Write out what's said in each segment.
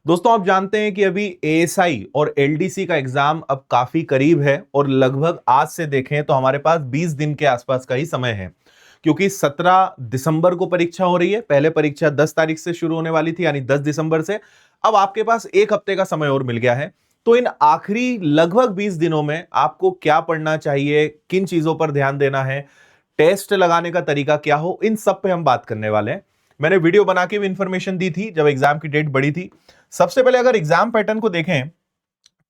दोस्तों आप जानते हैं कि अभी एएसआई और एलडीसी का एग्जाम अब काफी करीब है और लगभग आज से देखें तो हमारे पास 20 दिन के आसपास का ही समय है, क्योंकि 17 दिसंबर को परीक्षा हो रही है। पहले परीक्षा 10 तारीख से शुरू होने वाली थी, यानी 10 दिसंबर से। अब आपके पास एक हफ्ते का समय और मिल गया है। तो इन आखिरी लगभग 20 दिनों में आपको क्या पढ़ना चाहिए, किन चीजों पर ध्यान देना है, टेस्ट लगाने का तरीका क्या हो, इन सब पे हम बात करने वाले हैं। मैंने वीडियो बना के भी इंफॉर्मेशन दी थी जब एग्जाम की डेट बढ़ी थी। सबसे पहले अगर एग्जाम पैटर्न को देखें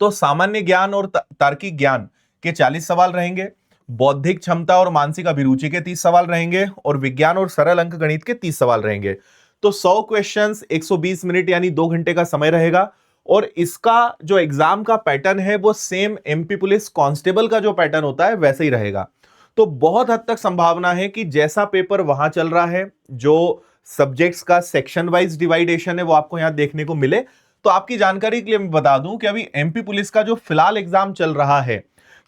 तो सामान्य ज्ञान और तार्किक ज्ञान के 40 सवाल रहेंगे, बौद्धिक क्षमता और मानसिक अभिरुचि के 30 सवाल रहेंगे और विज्ञान और सरल अंक गणित के 30 सवाल रहेंगे। तो 100 क्वेश्चंस, 120 मिनट यानी 2 घंटे का समय रहेगा। और इसका जो एग्जाम का पैटर्न है वो सेम एमपी पुलिस कांस्टेबल का जो पैटर्न होता है वैसे ही रहेगा। तो बहुत हद तक संभावना है कि जैसा पेपर वहां चल रहा है, जो सब्जेक्ट्स का सेक्शन वाइज डिवाइडेशन है, वो आपको यहां देखने को मिले। तो आपकी जानकारी के लिए मैं बता दूं कि अभी एमपी पुलिस का जो फिलहाल एग्जाम चल रहा है,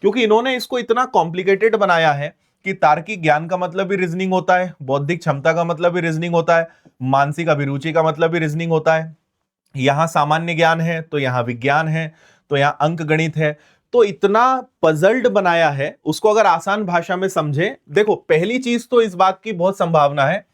क्योंकि इन्होंने इसको इतना कॉम्प्लिकेटेड बनाया है कि तार्किक ज्ञान का मतलब भी रीजनिंग होता है, बौद्धिक क्षमता का मतलब भी रीजनिंग होता है, मानसिक अभिरुचि का मतलब भी रीजनिंग होता है। यहां सामान्य ज्ञान है तो यहां विज्ञान है, तो यहां अंक गणित है। तो इतना पजल्ड बनाया है, उसको अगर आसान भाषा में समझे। देखो, पहली चीज तो इस बात की बहुत संभावना है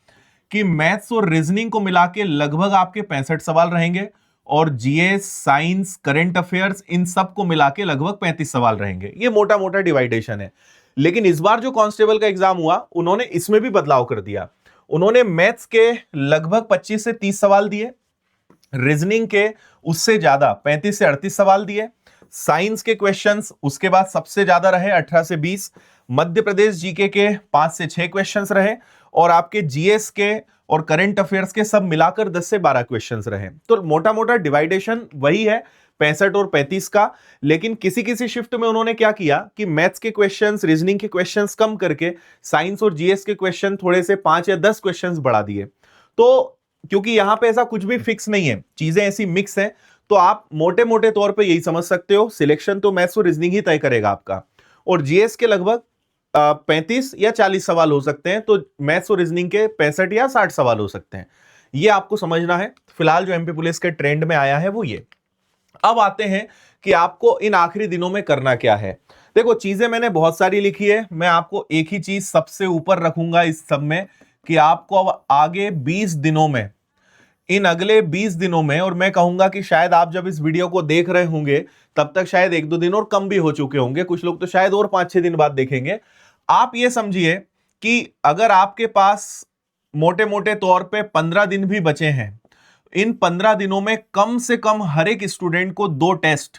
कि मैथ्स और रीजनिंग को मिला के लगभग आपके 65 सवाल रहेंगे और जीएस, साइंस, करंट अफेयर्स, इन सब को मिला के लगभग 35 सवाल रहेंगे। ये मोटा मोटा डिवाइडेशन है। लेकिन इस बार जो कांस्टेबल का एग्जाम हुआ, उन्होंने इसमें भी बदलाव कर दिया। उन्होंने मैथ्स के लगभग 25 से 30 सवाल दिए, रीजनिंग के उससे ज्यादा 35 से 38 सवाल दिए, साइंस के क्वेश्चंस उसके बाद सबसे ज्यादा रहे 18 से 20, मध्य प्रदेश जीके के 5 से 6 क्वेश्चंस रहे और आपके जीएस के और करंट अफेयर्स के सब मिलाकर 10 से 12 क्वेश्चंस रहे। तो मोटा मोटा डिवाइडेशन वही है, 65 और 35 का। लेकिन किसी किसी शिफ्ट में उन्होंने क्या किया कि मैथ्स के क्वेश्चंस, रीजनिंग के क्वेश्चंस कम करके साइंस और जीएस के क्वेश्चन थोड़े से 5 या 10 क्वेश्चंस बढ़ा दिए। तो क्योंकि यहां पे ऐसा कुछ भी फिक्स नहीं है, चीजें ऐसी मिक्स हैं, तो आप मोटे मोटे तौर पे यही समझ सकते हो, सिलेक्शन तो मैथ्स और रीजनिंग ही तय करेगा आपका। और जीएस के लगभग 35 या 40 सवाल हो सकते हैं, तो मैथ्स और रीजनिंग के 65 या 60 सवाल हो सकते हैं। ये आपको समझना है। फिलहाल जो एमपी पुलिस के ट्रेंड में आया है वो ये। अब आते हैं कि आपको इन आखिरी दिनों में करना क्या है। देखो, चीजें मैंने बहुत सारी लिखी है, मैं आपको एक ही चीज सबसे ऊपर रखूंगा इस सब में कि आपको अब आगे 20 दिनों में, इन अगले 20 दिनों में, और मैं कहूंगा कि शायद आप जब इस वीडियो को देख रहे होंगे तब तक शायद 1-2 दिन और कम भी हो चुके होंगे, कुछ लोग तो शायद और 5-6 दिन बाद देखेंगे। आप ये समझिए कि अगर आपके पास मोटे मोटे तौर पे 15 दिन भी बचे हैं, इन 15 दिनों में कम से कम हर एक स्टूडेंट को 2 टेस्ट,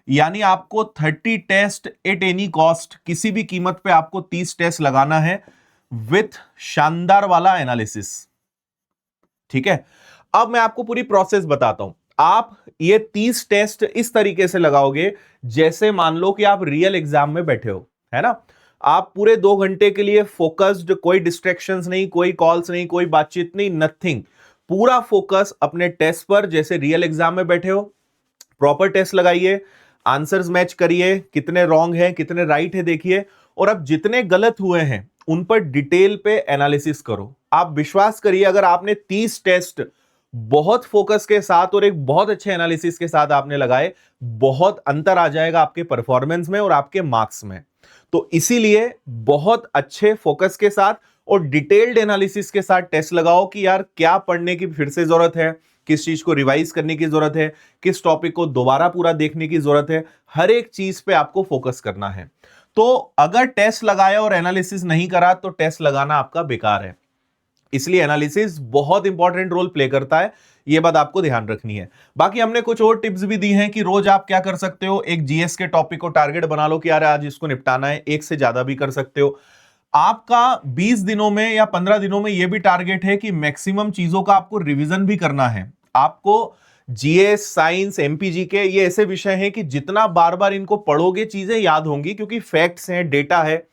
यानी आपको 30 टेस्ट एट एनी कॉस्ट, किसी भी कीमत पे आपको 30 टेस्ट लगाना है विथ शानदार वाला एनालिसिस। ठीक है, अब मैं आपको पूरी प्रोसेस बताता हूं। आप ये 30 टेस्ट इस तरीके से लगाओगे जैसे मान लो कि आप रियल एग्जाम में बैठे हो, है ना। आप पूरे 2 घंटे के लिए फोकस्ड, कोई डिस्ट्रैक्शंस नहीं, कोई कॉल्स नहीं, कोई बातचीत नहीं, नथिंग। पूरा फोकस अपने टेस्ट पर जैसे रियल एग्जाम में बैठे हो। प्रॉपर टेस्ट लगाइए, आंसर्स मैच करिए, कितने रॉन्ग हैं कितने राइट है देखिए, और अब जितने गलत हुए हैं उन पर डिटेल पे एनालिसिस करो। आप विश्वास करिए, अगर आपने 30 टेस्ट बहुत फोकस के साथ और एक बहुत अच्छे एनालिसिस के साथ आपने लगाए, बहुत अंतर आ जाएगा आपके परफॉर्मेंस में और आपके मार्क्स में। तो इसीलिए बहुत अच्छे फोकस के साथ और डिटेल्ड एनालिसिस के साथ टेस्ट लगाओ कि यार क्या पढ़ने की फिर से जरूरत है, किस चीज को रिवाइज करने की जरूरत है, किस टॉपिक को दोबारा पूरा देखने की जरूरत है। हर एक चीज पे आपको फोकस करना है। तो अगर टेस्ट लगाया और एनालिसिस नहीं करा तो टेस्ट लगाना आपका बेकार है। इसलिए एनालिसिस बहुत इंपॉर्टेंट रोल प्ले करता है, यह बात आपको ध्यान रखनी है। बाकी हमने कुछ और टिप्स भी दी हैं कि रोज आप क्या कर सकते हो। एक जीएस के टॉपिक को टारगेट बना लो कि यार आज इसको निपटाना है, एक से ज्यादा भी कर सकते हो। आपका 20 दिनों में या 15 दिनों में यह भी टारगेट है कि मैक्सिमम चीजों का आपको रिवीजन भी करना है। आपको जीएस, साइंस, एमपीजी के ये ऐसे विषय हैं कि जितना बार बार इनको पढ़ोगे चीजें याद होंगी, क्योंकि फैक्ट्स हैं, डेटा है,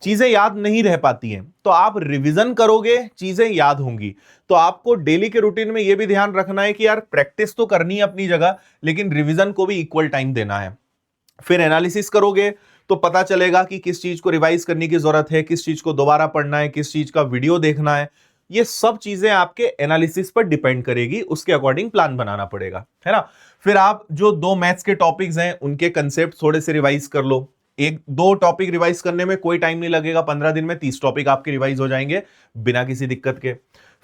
चीजें याद नहीं रह पाती हैं। तो आप रिवीजन करोगे, चीजें याद होंगी। तो आपको डेली के रूटीन में यह भी ध्यान रखना है कि यार प्रैक्टिस तो करनी है अपनी जगह, लेकिन रिवीजन को भी इक्वल टाइम देना है। फिर एनालिसिस करोगे तो पता चलेगा कि किस चीज को रिवाइज करने की जरूरत है, किस चीज को दोबारा पढ़ना है, किस चीज का वीडियो देखना है। ये सब चीजें आपके एनालिसिस पर डिपेंड करेगी, उसके अकॉर्डिंग प्लान बनाना पड़ेगा, है ना। फिर आप जो 2 मैथ्स के टॉपिक्स हैं उनके कंसेप्ट थोड़े से रिवाइज कर लो। 1-2 टॉपिक रिवाइज करने में कोई टाइम नहीं लगेगा, 15 दिन में 30 टॉपिक आपके रिवाइज हो जाएंगे बिना किसी दिक्कत के।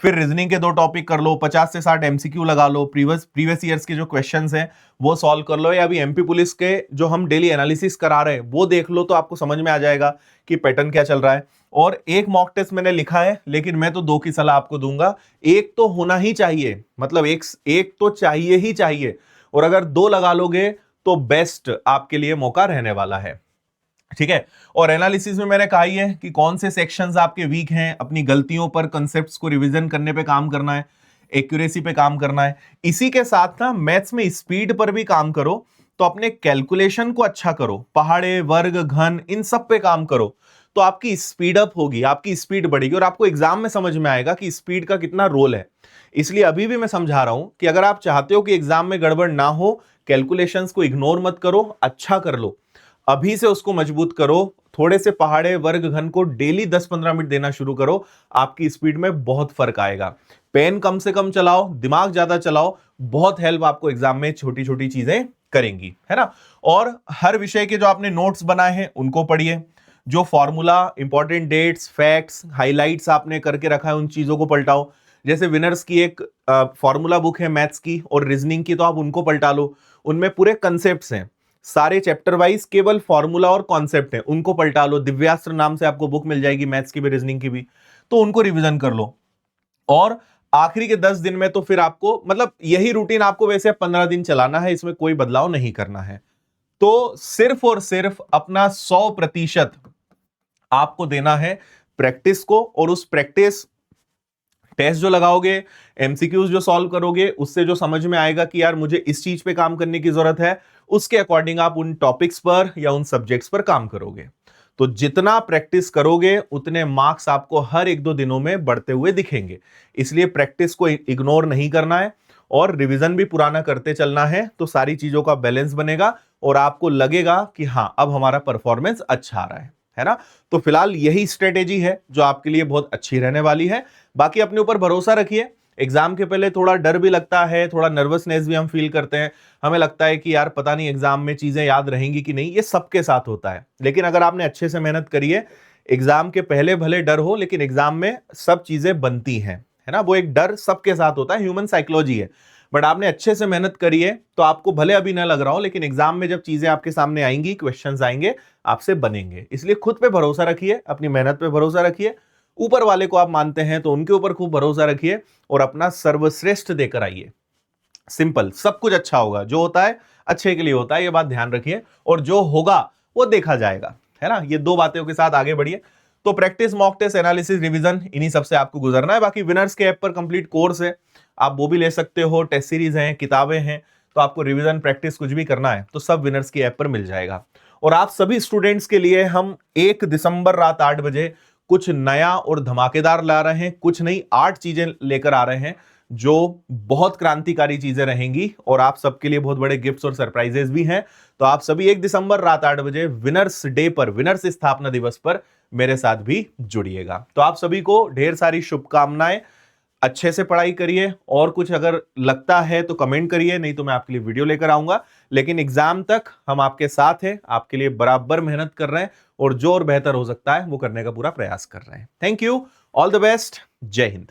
फिर रीजनिंग के 2 टॉपिक कर लो, 50 से 60 एमसीक्यू लगा लो, प्रीवियस ईयर्स के जो क्वेश्चंस हैं वो सॉल्व कर लो, या अभी एमपी पुलिस के जो हम डेली एनालिसिस करा रहे हैं वो देख लो, तो आपको समझ में आ जाएगा कि पैटर्न क्या चल रहा है। और एक मॉक टेस्ट मैंने लिखा है, लेकिन मैं तो 2 की सलाह आपको दूंगा, एक तो होना ही चाहिए, मतलब एक तो चाहिए ही चाहिए, और अगर 2 लगा लोगे तो बेस्ट आपके लिए मौका रहने वाला है, ठीक है। और एनालिसिस में मैंने कहा ही है कि कौन से सेक्शंस आपके वीक हैं, अपनी गलतियों पर, कंसेप्ट्स को रिवीजन करने पे काम करना है, एक्यूरेसी पे काम करना है। इसी के साथ ना मैथ्स में स्पीड पर भी काम करो, तो अपने कैलकुलेशन को अच्छा करो, पहाड़े, वर्ग, घन, इन सब पे काम करो, तो आपकी स्पीड अप होगी, आपकी स्पीड बढ़ेगी, और आपको एग्जाम में समझ में आएगा कि स्पीड का कितना रोल है। इसलिए अभी भी मैं समझा रहा हूं कि अगर आप चाहते हो कि एग्जाम में गड़बड़ ना हो, कैलकुलेशंस को इग्नोर मत करो, अच्छा कर लो, अभी से उसको मजबूत करो। थोड़े से पहाड़े, वर्ग, घन को डेली 10-15 मिनट देना शुरू करो, आपकी स्पीड में बहुत फर्क आएगा। पेन कम से कम चलाओ, दिमाग ज्यादा चलाओ, बहुत हेल्प आपको एग्जाम में छोटी छोटी चीजें करेंगी, है ना। और हर विषय के जो आपने नोट्स बनाए हैं उनको पढ़िए, जो formula, important dates, facts, highlights आपने करके रखा है उन चीजों को पलटाओ। जैसे विनर्स की एक फॉर्मूला बुक है मैथ्स की और रीजनिंग की, तो आप उनको पलटा लो, उनमें पूरे कंसेप्ट्स हैं, सारे चैप्टर वाइज केवल फॉर्मूला और कॉन्सेप्ट है, उनको पलटा लो। दिव्यास्त्र नाम से आपको बुक मिल जाएगी मैथ्स की भी, रीजनिंग की भी, तो उनको रिवीजन कर लो। और आखिरी के 10 दिन में तो फिर आपको, मतलब यही रूटीन आपको वैसे 15 दिन चलाना है, इसमें कोई बदलाव नहीं करना है। तो सिर्फ और सिर्फ अपना 100% आपको देना है प्रैक्टिस को, और उस प्रैक्टिस टेस्ट जो लगाओगे, एमसीक्यूज जो सॉल्व करोगे, उससे जो समझ में आएगा कि यार मुझे इस चीज पे काम करने की जरूरत है, उसके अकॉर्डिंग आप उन टॉपिक्स पर या उन सब्जेक्ट्स पर काम करोगे। तो जितना प्रैक्टिस करोगे उतने मार्क्स आपको हर 1-2 दिनों में बढ़ते हुए दिखेंगे। इसलिए प्रैक्टिस को इग्नोर नहीं करना है, और रिवीजन भी पुराना करते चलना है, तो सारी चीजों का बैलेंस बनेगा और आपको लगेगा कि हां अब हमारा परफॉर्मेंस अच्छा आ रहा है ना। तो फिलहाल यही स्ट्रेटेजी है जो आपके लिए बहुत अच्छी रहने वाली है। बाकी अपने ऊपर भरोसा रखिए। एग्जाम के पहले थोड़ा डर भी लगता है, थोड़ा नर्वसनेस भी हम फील करते हैं, हमें लगता है कि यार पता नहीं एग्जाम में चीजें याद रहेंगी कि नहीं, ये सबके साथ होता है। लेकिन अगर आपने अच्छे से मेहनत करी है, एग्जाम के पहले भले डर हो, लेकिन एग्जाम में सब चीजें बनती हैं, है ना। वो एक डर सबके साथ होता है, ह्यूमन साइकोलॉजी है। बट आपने अच्छे से मेहनत करी है, तो आपको भले अभी ना लग रहा हो, लेकिन एग्जाम में जब चीजें आपके सामने आएंगी, क्वेश्चंस आएंगे, आपसे बनेंगे। इसलिए खुद पे भरोसा रखिए, अपनी मेहनत पे भरोसा रखिए, ऊपर वाले को आप मानते हैं तो उनके ऊपर खूब भरोसा रखिए, और अपना सर्वश्रेष्ठ देकर आइए। सिंपल, सब कुछ अच्छा होगा, जो होता है अच्छे के लिए होता है, ये बात ध्यान रखिए, और जो होगा वो देखा जाएगा, है ना। ये 2 बातों के साथ आगे बढ़िए। तो practice, mock test, analysis, revision, इन्हीं सबसे आपको गुजरना है। बाकी विनर्स के ऐप पर कंप्लीट कोर्स है, आप वो भी ले सकते हो, टेस्ट सीरीज हैं, किताबें हैं, तो आपको रिवीजन, प्रैक्टिस कुछ भी करना है तो सब विनर्स की ऐप पर मिल जाएगा। और आप सभी स्टूडेंट्स के लिए हम 1 दिसंबर रात 8 बजे कुछ नया और धमाकेदार ला रहे हैं, कुछ नई 8 चीजें लेकर आ रहे हैं जो बहुत क्रांतिकारी चीजें रहेंगी, और आप सबके लिए बहुत बड़े गिफ्ट्स और सरप्राइजेस भी हैं। तो आप सभी 1 दिसंबर रात 8 बजे विनर्स डे पर, विनर्स स्थापना दिवस पर मेरे साथ भी जुड़िएगा। तो आप सभी को ढेर सारी शुभकामनाएं, अच्छे से पढ़ाई करिए, और कुछ अगर लगता है तो कमेंट करिए, नहीं तो मैं आपके लिए वीडियो लेकर आऊंगा। लेकिन एग्जाम तक हम आपके साथ हैं, आपके लिए बराबर मेहनत कर रहे हैं, और जो और बेहतर हो सकता है वो करने का पूरा प्रयास कर रहे हैं। Thank you, all the best, जय हिंद।